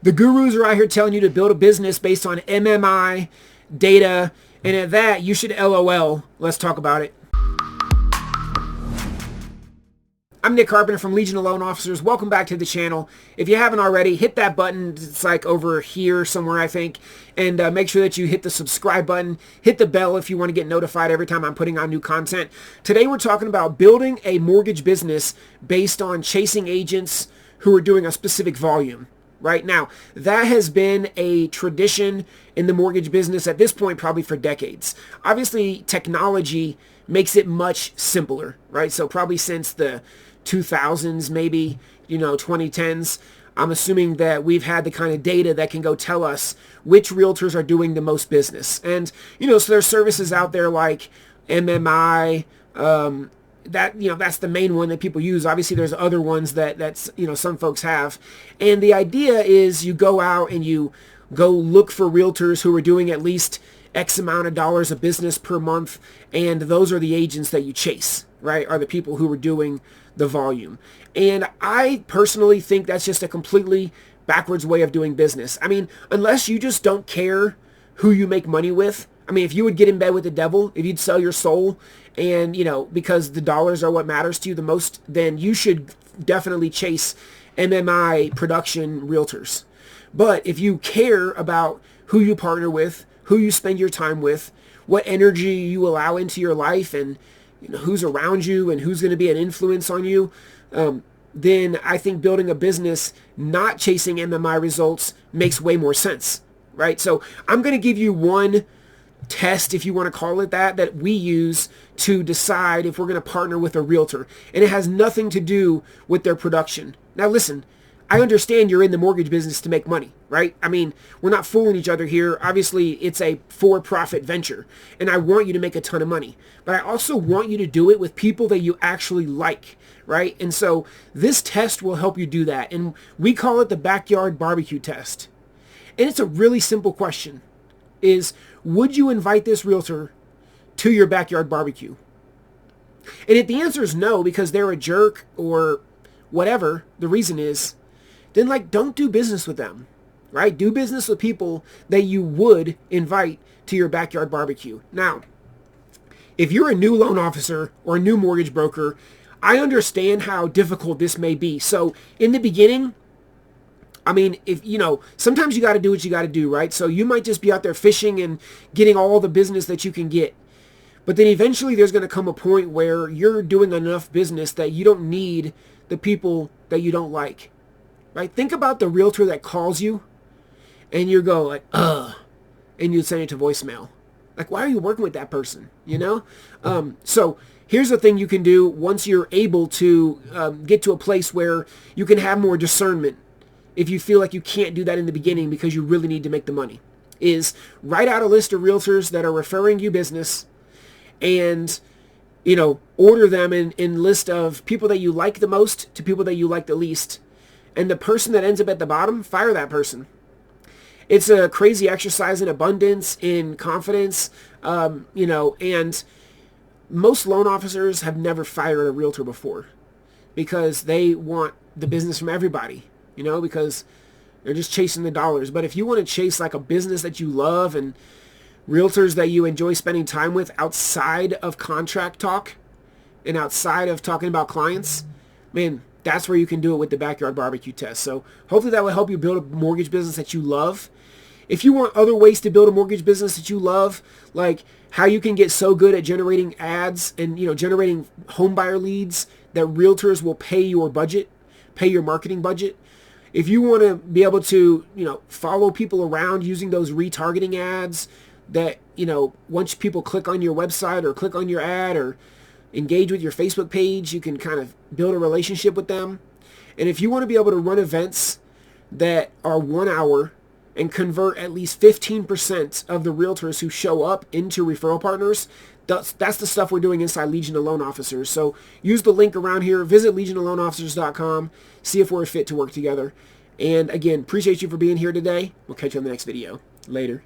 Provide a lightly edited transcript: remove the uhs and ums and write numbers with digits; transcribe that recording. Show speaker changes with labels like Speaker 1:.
Speaker 1: The gurus are out here telling you to build a business based on MMI, data, and at that, you should LOL. Let's talk about it. I'm Nick Carpenter from Legion of Loan Officers. Welcome back to the channel. If you haven't already, hit that button. It's like over here somewhere, I think. And make sure that you hit the subscribe button. Hit the bell if you want to get notified every time I'm putting on new content. Today we're talking about building a mortgage business based on chasing agents who are doing a specific volume. Right now, that has been a tradition in the mortgage business at this point probably for decades. Obviously, technology makes it much simpler, right? So probably since the 2000s, maybe, 2010s, I'm assuming that we've had the kind of data that can go tell us which realtors are doing the most business. And, so there's services out there like MMI, that's the main one that people use. Obviously, there's other ones that's some folks have. And the idea is you go out and you go look for realtors who are doing at least X amount of dollars of business per month. And those are the agents that you chase, right? Are the people who are doing the volume. And I personally think that's just a completely backwards way of doing business. I mean, unless you just don't care who you make money with. I mean, if you would get in bed with the devil, if you'd sell your soul and, because the dollars are what matters to you the most, then you should definitely chase MMI production realtors. But if you care about who you partner with, who you spend your time with, what energy you allow into your life, and who's around you and who's going to be an influence on you, then I think building a business not chasing MMI results makes way more sense, right? So I'm going to give you one test, if you want to call it that we use to decide if we're going to partner with a realtor. And it has nothing to do with their production. Now listen, I understand you're in the mortgage business to make money, right? I mean, we're not fooling each other here. Obviously, it's a for-profit venture, and I want you to make a ton of money. But I also want you to do it with people that you actually like, right? And so this test will help you do that. And we call it the backyard barbecue test. And it's a really simple question. Would you invite this realtor to your backyard barbecue? And if the answer is no, because they're a jerk or whatever the reason is, then don't do business with them, right? Do business with people that you would invite to your backyard barbecue. Now, if you're a new loan officer or a new mortgage broker, I understand how difficult this may be. So in the beginning, I mean, if sometimes you got to do what you got to do, right? So you might just be out there fishing and getting all the business that you can get. But then eventually there's going to come a point where you're doing enough business that you don't need the people that you don't like, right? Think about the realtor that calls you and you go and you send it to voicemail. Why are you working with that person, So here's the thing you can do once you're able to get to a place where you can have more discernment. If you feel like you can't do that in the beginning because you really need to make the money, is write out a list of realtors that are referring you business and, order them in list of people that you like the most to people that you like the least. And the person that ends up at the bottom, fire that person. It's a crazy exercise in abundance, in confidence, and most loan officers have never fired a realtor before because they want the business from everybody. Because they're just chasing the dollars. But if you want to chase a business that you love and realtors that you enjoy spending time with outside of contract talk and outside of talking about clients, man, that's where you can do it with the backyard barbecue test. So hopefully that will help you build a mortgage business that you love. If you want other ways to build a mortgage business that you love, like how you can get so good at generating ads and generating home buyer leads that realtors will pay your budget, pay your marketing budget. If you want to be able to, follow people around using those retargeting ads that, once people click on your website or click on your ad or engage with your Facebook page, you can kind of build a relationship with them. And if you want to be able to run events that are 1 hour and convert at least 15% of the realtors who show up into referral partners, that's the stuff we're doing inside Legion of Loan Officers. So use the link around here. Visit legionofloanofficers.com. See if we're a fit to work together. And again, appreciate you for being here today. We'll catch you on the next video. Later.